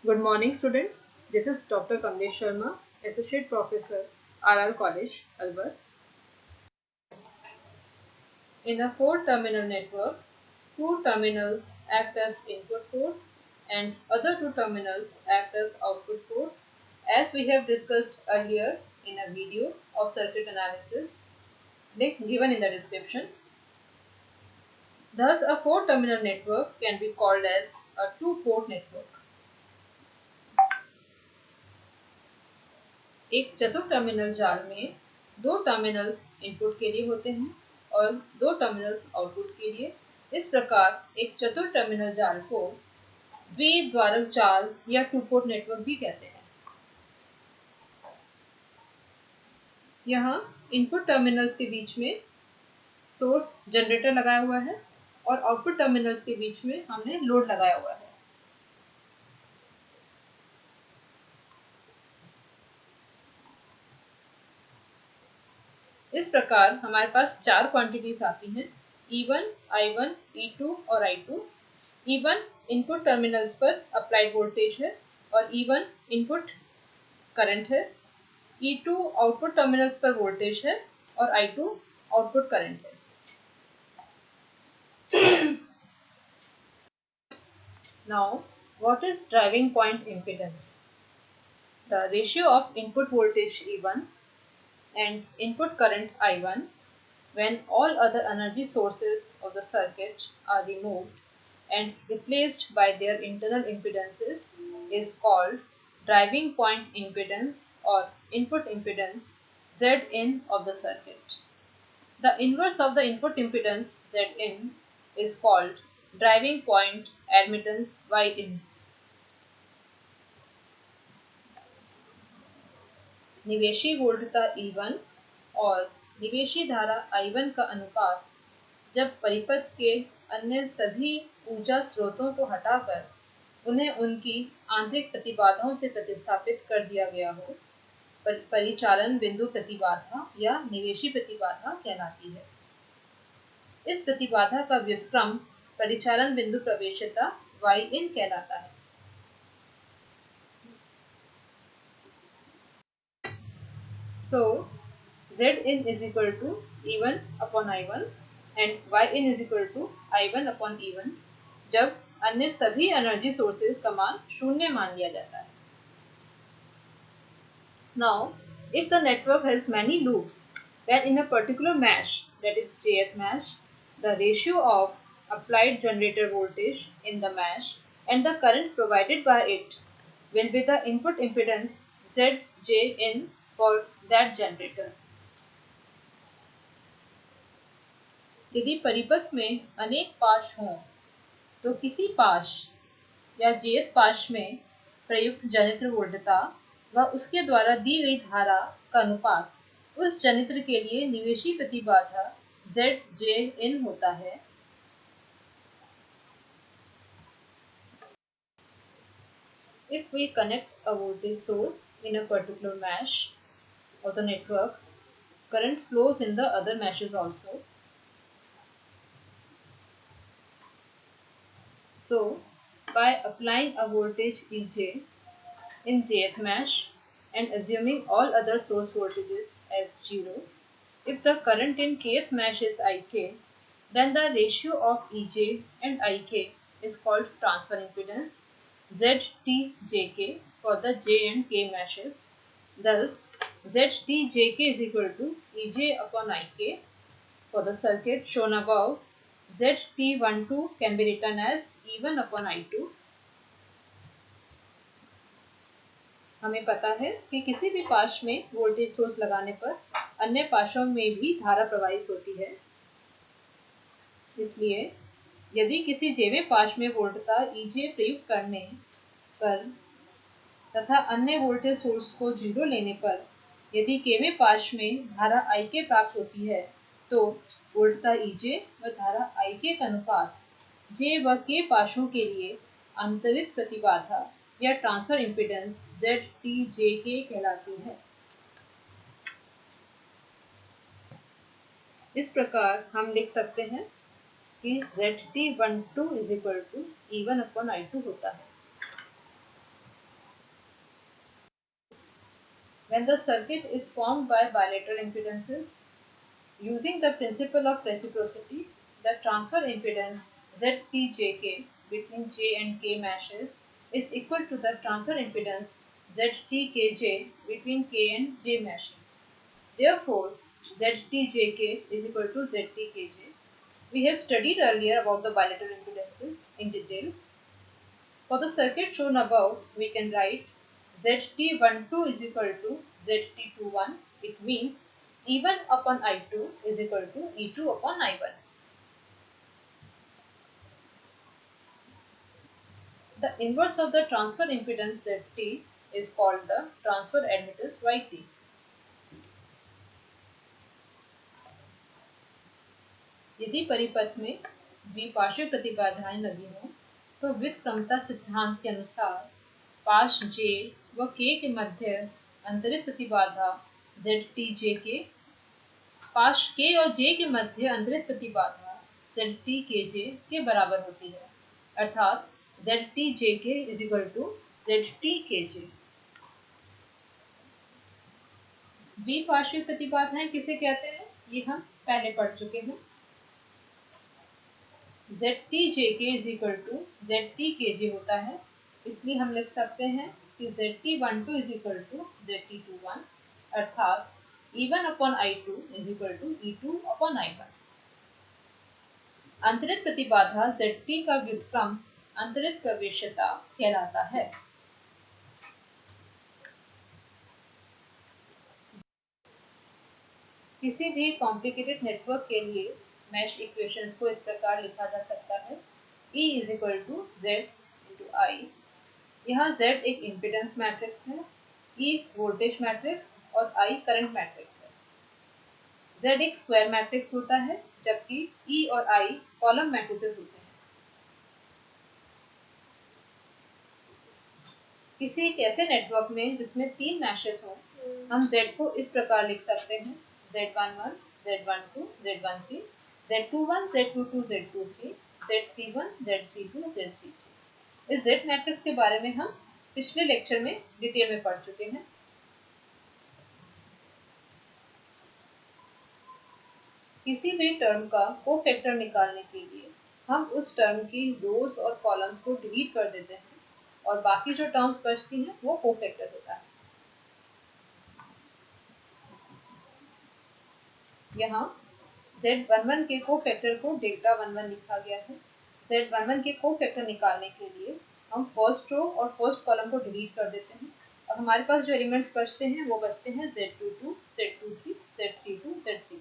Good morning, students. This is Dr. Kamlesh Sharma, Associate Professor, RR College, Alwar. In a four-terminal network, two terminals act as input port and other two terminals act as output port, as we have discussed earlier in a video of circuit analysis, link given in the description. Thus, a four-terminal network can be called as a two-port network. एक चतुर terminal जाल में दो terminals input के लिए होते हैं और दो टर्मिनल्स आउटपुट के लिए। इस प्रकार एक चतुर टर्मिनल जाल को द्विद्वारक जाल या टू पोर्ट नेटवर्क भी कहते हैं। यहाँ इनपुट टर्मिनल्स के बीच में सोर्स जनरेटर लगाया हुआ है और आउटपुट टर्मिनल्स के बीच में हमने लोड लगाया हुआ है। इस प्रकार हमारे पास चार क्वांटिटीज आती हैं, E1, I1, E2 और I2। E1 इनपुट टर्मिनल्स पर अप्लाइड वोल्टेज है और E1 इनपुट करंट है। E2 आउटपुट टर्मिनल्स पर वोल्टेज है और I2 आउटपुट करंट है। Now, what is driving point impedance? The ratio of input voltage E1 and input current I1 when all other energy sources of the circuit are removed and replaced by their internal impedances is called driving point impedance or input impedance Zin of the circuit. The inverse of the input impedance Zin is called driving point admittance Yin. निवेशी वोल्टता E1 और निवेशी धारा I1 का अनुपात जब परिपथ के अन्य सभी ऊर्जा स्रोतों को हटाकर उन्हें उनकी आंतरिक प्रतिबाधाओं से प्रतिस्थापित कर दिया गया हो, परिचालन बिंदु प्रतिबाधा या निवेशी प्रतिबाधा कहलाती है। इस प्रतिबाधा का व्युत्क्रम परिचालन बिंदु प्रवेश्यता Yin कहलाता है। So, Zin is equal to E1 upon I1 and Yin is equal to I1 upon E1 जब अन्य सभी एनर्जी सोर्सेज का मान शून्य मान लिया जाता है। Now, if the network has many loops, then in a particular mesh, that is jth mesh, the ratio of applied generator voltage in the mesh and the current provided by it will be the input impedance Zin for that generator. यदि परिपथ में अनेक पाश हों तो किसी पाश या jth पाश में प्रयुक्त जनित्र वोल्टता व उसके द्वारा दी गई धारा का अनुपात उस जनित्र के लिए निवेशी प्रतिबाधा Zin होता है। If we connect a voltage source in a particular mesh of the network, current flows in the other meshes also. So, by applying a voltage Ej in jth mesh and assuming all other source voltages as 0, if the current in kth mesh is Ik, then the ratio of Ej and Ik is called transfer impedance ZTJK for the J and K meshes. Thus, ZTJK is equal to Ej upon Ik. For the circuit shown above, ZT12 can be written as E1 upon I2. हमें पता है कि किसी भी पाश में voltage source लगाने पर अन्य पाशों में भी धारा प्रवाहित होती है। इसलिए यदि किसी जेवें पाश में वोल्टता Ej प्रयुक्त करने पर तथा अन्य वोल्टेज सोर्स को 0 लेने पर यदि केवें पाश में धारा Ik प्राप्त होती है तो वोल्टता Ej व धारा Ik का अनुपात J व K पाशों के लिए आंतरिक प्रतिबाधा या ट्रांसफर इम्पीडेंस ZTJK कहलाती है। इस प्रकार हम लिख सकते हैं कि ZT12 is equal to E1 upon I2 होता है। When the circuit is formed by bilateral impedances, using the principle of reciprocity, the transfer impedance ZTJK between J and K meshes is equal to the transfer impedance ZTKJ between K and J meshes. Therefore, ZTJK is equal to ZTKJ. We have studied earlier about the bilateral impedances in detail. For the circuit shown above, we can write ZT12 is equal to ZT21. It means E1 upon I2 is equal to E2 upon I1. The inverse of the transfer impedance ZT is called the transfer admittance YT. यदि परिपथ में द्विपार्श्विक प्रतिबाधाएं लगी हों तो व्युत्क्रमता सिद्धांत के अनुसार पाश J व K के मध्य अंतरित प्रतिबाधा ZTJK, पाश K और J के मध्य अंतरित प्रतिबाधा ZTKJ के बराबर होती है, अर्थात ZTJK is equal to ZTKJ. द्विपार्श्विक प्रतिबाधाएं किसे कहते हैं, ये हम पहले पढ़ चुके हैं. ZTJK is equal to ZTKJ होता है, इसलिए हम लिख सकते हैं कि ZT12 is equal to ZT21, अर्थात E1 upon I2 is equal to E2 upon I1. अंतरित प्रतिबाधा ZT का व्युत्क्रम अंतरित प्रवेश्यता कहलाता है. किसी भी कॉम्प्लिकेटेड नेटवर्क के लिए मैश इक्वेशंस को इस प्रकार लिखा जा सकता है. E is equal to Z into I. यहाँ Z एक इम्पीडेंस मैट्रिक्स है, E वोल्टेज मैट्रिक्स और I करंट मैट्रिक्स है. Z एक स्क्वायर मैट्रिक्स होता है, जबकि E और I कॉलम मैट्रिसेस होते हैं. किसी एक ऐसे नेटवर्क में जिसमें 3 मैशेस हों, हम Z को इस प्रकार लिख सकते हैं: Z11, Z12, Z13, Z21, Z22, Z23, Z31, Z32, Z33. इस Z मैट्रिक्स के बारे में हम पिछले लेक्चर में डिटेल में पढ़ चुके हैं. किसी भी टर्म का कोफैक्टर निकालने के लिए हम उस टर्म की रोज और कॉलम्स को डिलीट कर देते हैं और बाकी जो टर्म्स बचती हैं वो कोफैक्टर होता है. यहाँ Z11 के कोफैक्टर को डेल्टा 11 लिखा गया है. Z11 के कोफैक्टर निकालने के लिए हम फर्स्ट रो और फर्स्ट कॉलम को डिलीट कर देते हैं और हमारे पास जो एलिमेंट्स बचते हैं वो बचते हैं Z22, Z23, Z32, Z33.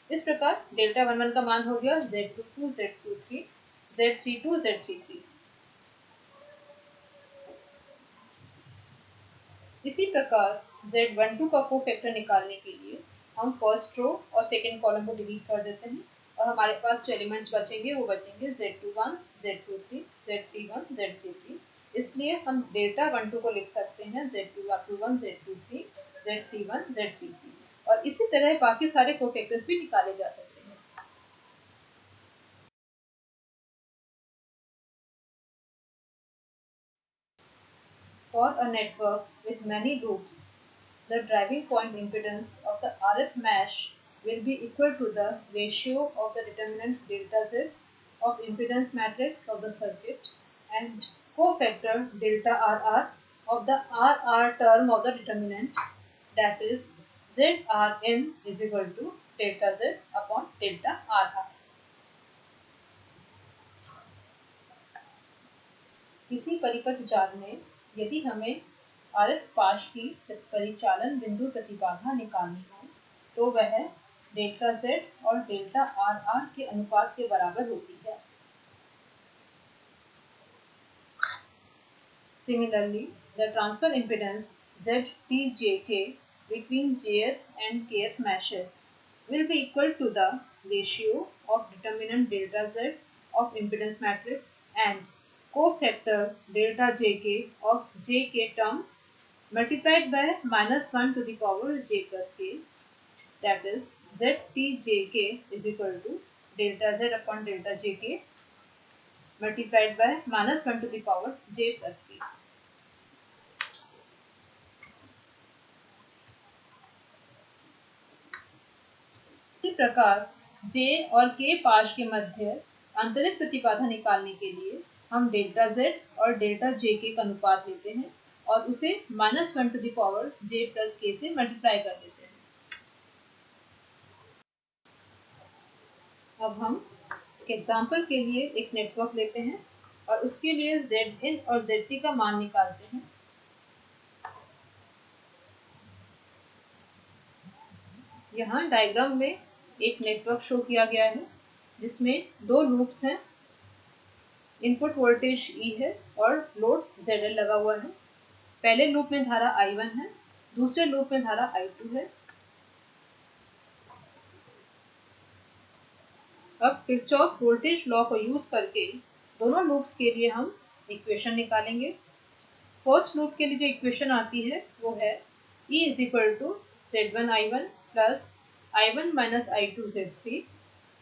इस प्रकार डेल्टा 11 का मान हो गया Z22, Z23, Z32, Z33. इसी प्रकार Z12 का कोफैक्टर निकालने के लिए हम फर्स्ट रो और सेकेंड कॉलम को डिलीट कर देते हैं और हमारे पास जो एलिमेंट्स बचेंगे वो बचेंगे Z21, Z23, Z31, Z33. इसलिए हम डेल्टा 12 को लिख सकते हैं Z21, Z23, Z31, Z33. और इसी तरह बाकी सारे कोफैक्टर्स भी निकाले जा सकते हैं. For a network with many loops, the driving point impedance of the rth mesh will be equal to the ratio of the determinant delta Z of impedance matrix of the circuit and cofactor delta RR of the RR term of the determinant, that is ZRN is equal to delta Z upon delta RR. किसी परिपथ जाल में यदि हमें rth पाश की परिचालन बिंदु प्रतिबाधा निकालनी हो तो वह डेल्टा Z और डेल्टा RR के अनुपात के बराबर होती है. Similarly, the transfer impedance ZTJK between Jth and Kth meshes will be equal to the ratio of determinant delta Z of impedance matrix and cofactor delta JK of JK term multiplied by -1 to the power j plus k, that is ZTJK is equal to delta Z upon delta JK multiplied by -1 to the power j plus k. इसी प्रकार J और K पाश के मध्य अंतरित प्रतिबाधा निकालने के लिए हम डेल्टा Z और डेल्टा JK का अनुपात लेते हैं और उसे -1 j + K से मल्टीप्लाई कर देते हैं। अब हम एक एग्जाम्पल के लिए एक नेटवर्क लेते हैं और उसके लिए Zin और Zt का मान निकालते हैं। यहाँ डायग्राम में एक नेटवर्क शो किया गया है जिसमें दो लूप्स हैं, इनपुट वोल्टेज E है और लोड ZL लगा हुआ है। पहले लूप में धारा I1 है, दूसरे लूप में धारा I2 है। अब किरचॉफ्स वोल्टेज लॉ को यूज करके दोनों लूप्स के लिए हम इक्वेशन निकालेंगे। फर्स्ट लूप के लिए जो इक्वेशन आती है वो है E = Z1I1 plus I1 minus I2 Z3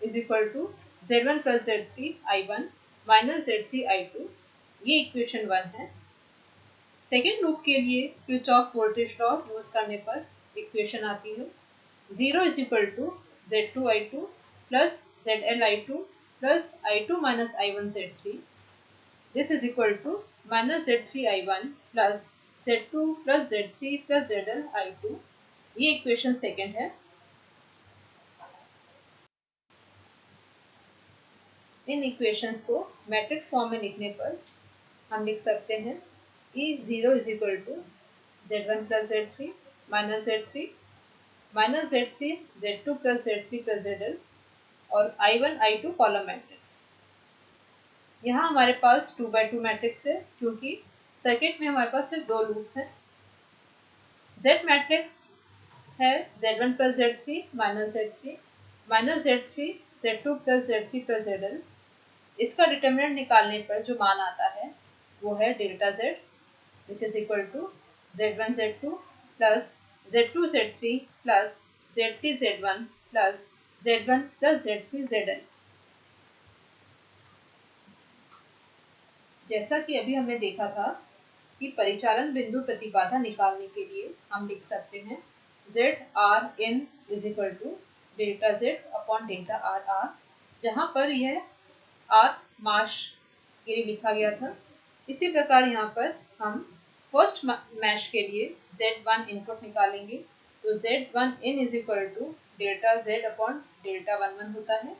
is equal to Z1 plus Z3 I1 minus Z3 I2। ये इक्वेशन 1 है। सेकेंड लूप के लिए किरचॉफ्स वोल्टेज लॉ यूज करने पर इक्वेशन आती है 0 is equal to Z2 I2 plus ZL I2 plus I2 minus I1 Z3। This is equal to minus Z3 I1 plus Z2 plus Z3 plus ZL I2। ये equation second है। इन equations को matrix form में लिखने पर हम लिख सकते हैं E0 is equal to Z1 plus Z3 minus Z3 minus Z3 Z2 plus Z3 plus ZL और I1 I2 कॉलम मैट्रिक्स। यहाँ हमारे पास 2x2 मैट्रिक्स है क्योंकि सर्किट में हमारे पास सिर्फ दो लूप्स हैं। Z मैट्रिक्स है Z1 plus Z3 minus Z3 Z2 plus Z3 plus ZL। इसका डिटर्मिनेंट निकालने पर जो मान आता है वो है delta Z which is equal to Z1 Z2 plus Z2 Z3 plus Z3 Z1 plus Z1 plus Z3 ZL। जैसा कि अभी हमने देखा था कि परिचालन बिंदु प्रतिबाधा निकालने के लिए हम लिख सकते हैं ZRin is equal to delta Z upon delta RR, जहाँ पर यह R मास के लिए लिखा गया था। इसी प्रकार यहाँ पर हम फर्स्ट मैश के लिए Z1 इनपुट निकालेंगे तो Z1in is equal to delta Z upon delta 11 होता है।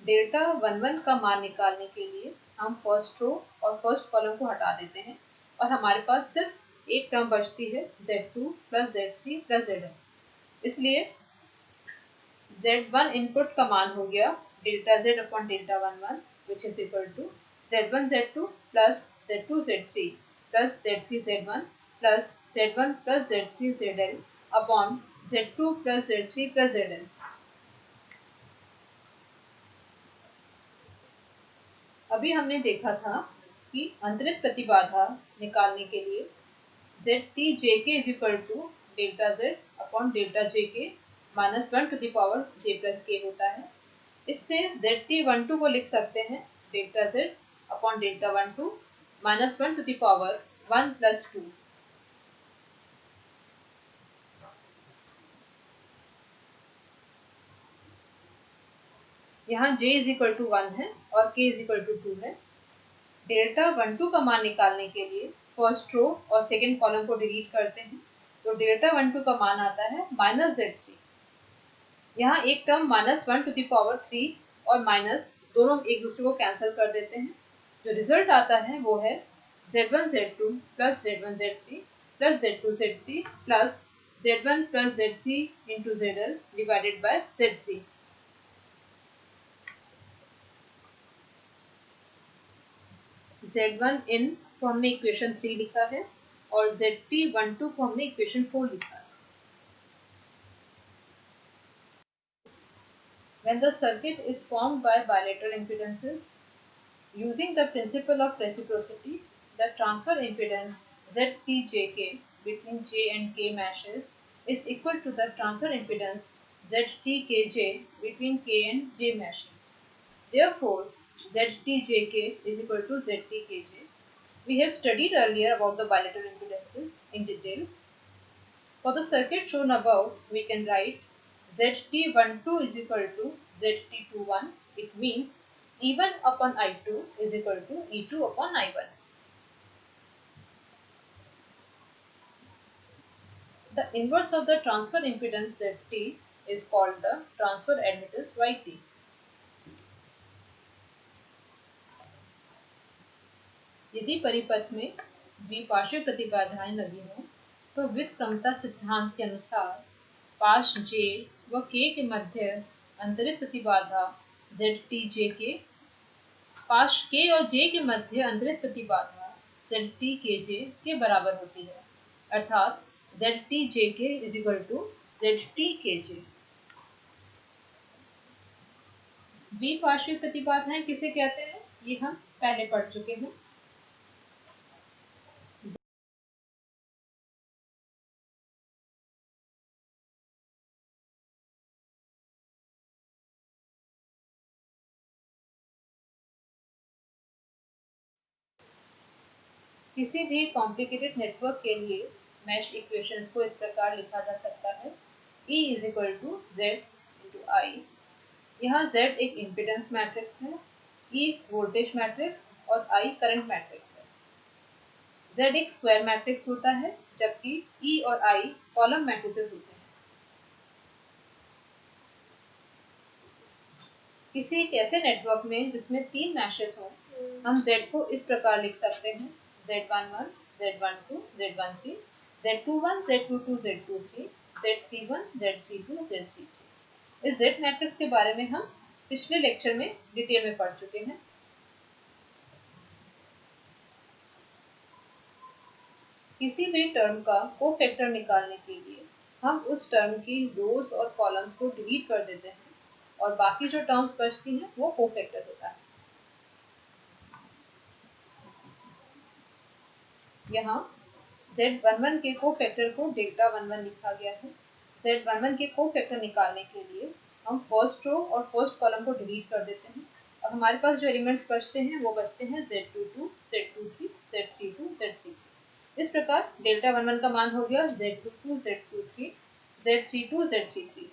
डेल्टा 11 का मान निकालने के लिए हम फर्स्ट रो और फर्स्ट कॉलम को हटा देते हैं और हमारे पास सिर्फ एक टर्म बचती है Z2 plus Z3 plus ZL। इसलिए Z1 इनपुट का मान हो गया delta Z upon delta 11 which is equal to Z1 Z2 plus Z2 Z3 plus Z3 Z1 plus Z1 plus Z3 ZL upon Z2 plus Z3 plus ZL। अभी हमने देखा था कि अंतरित प्रतिबाधा निकालने के लिए ZTJK is equal to delta Z upon delta JK minus 1 to the power J plus K होता है। इससे ZT12 को लिख सकते हैं delta Z upon delta 12 minus 1 to the power 1 plus 2। यहाँ J is equal to 1 है और K is equal to 2 है। डेल्टा 12 का मान निकालने के लिए फर्स्ट रो और सेकेंड कॉलम को डिलीट करते हैं तो डेल्टा 12 का मान आता है माइनस Z3। यहाँ एक टर्म -1 to the power 3 और माइनस दोनों एक दूसरे को कैंसिल कर देते हैं। जो रिजल्ट आता है वो है Z1 Z2 plus Z1 Z3 plus Z2 Z3 plus Z1 plus Z3 into ZL divided by Z3। Z1in को हमने इक्वेशन 3 लिखा है और ZT12 को हमने इक्वेशन 4 लिखा है। When the circuit is formed by bilateral impedances, using the principle of reciprocity, the transfer impedance ZTJK between J and K meshes is equal to the transfer impedance ZTKJ between K and J meshes. Therefore, ZTJK is equal to ZTKJ. We have studied earlier about the bilateral impedances in detail. For the circuit shown above, we can write ZT12 is equal to ZT21. It means E1 upon I2 is equal to E2 upon I1. The inverse of the transfer impedance ZT is called the transfer admittance YT. यदि परिपथ में द्विपार्श्विक प्रतिबाधाएं लगी हों तो व्युत्क्रमता सिद्धांत के अनुसार पाश J व K के मध्य अंतरित प्रतिबाधा ZTJ के पाश K और J के मध्य अंतरित प्रतिबाधा ZTKJ के बराबर होती है, अर्थात ZTJK is equal to ZTKJ। द्विपार्श्विक प्रतिबाधाएं किसे कहते हैं, ये हम पहले पढ़ चुके हैं। किसी भी कॉम्प्लिकेटेड नेटवर्क के लिए मैश इक्वेशंस को इस प्रकार लिखा जा सकता है, E is equal to Z into आई। यहाँ Z एक इम्पिडेंस मैट्रिक्स है, E वोल्टेज मैट्रिक्स और I करंट मैट्रिक्स है। Z एक स्क्वायर मैट्रिक्स होता है जबकि E और I कॉलम मैट्रिसेस होते हैं। किसी एक ऐसे नेटवर्क में जिसमें 3 मैशेस हों, हम Z को इस प्रकार लिख सकते हैं Z11, Z12, Z13, Z21, Z22, Z23, Z31, Z32, Z33। इस Z मैट्रिक्स के बारे में हम पिछले लेक्चर में डिटेल में पढ़ चुके हैं। किसी भी टर्म का कोफैक्टर निकालने के लिए हम उस टर्म की रोज और कॉलम्स को डिलीट कर देते हैं और बाकी जो टर्म्स बचती हैं वो कोफैक्टर होता है। यहाँ Z11 के कोफैक्टर को डेल्टा 11 लिखा गया है। Z11 के कोफैक्टर निकालने के लिए हम फर्स्ट रो और फर्स्ट कॉलम को डिलीट कर देते हैं और हमारे पास जो एलिमेंट्स बचते हैं वो बचते हैं Z22, Z23, Z32, Z33। इस प्रकार डेल्टा 11 का मान हो गया Z22, Z23, Z32, Z33।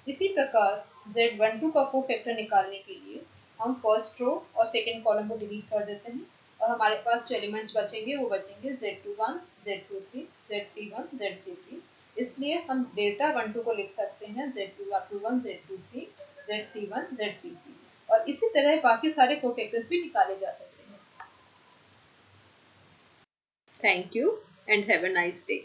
इसी प्रकार Z12 का कोफैक्टर निकालने के लिए हम फर्स्ट रो और सेकंड कॉलम को डिलीट कर देते हैं और हमारे पास जो एलिमेंट्स बचेंगे वो बचेंगे Z21, Z23, Z31, Z33। इसलिए हम डेल्टा 12 को लिख सकते हैं Z21, Z23, Z31, Z33 और इसी तरह बाकी सारे कोफैक्टर्स भी निकाले जा सकते हैं। Thank you and have a nice day.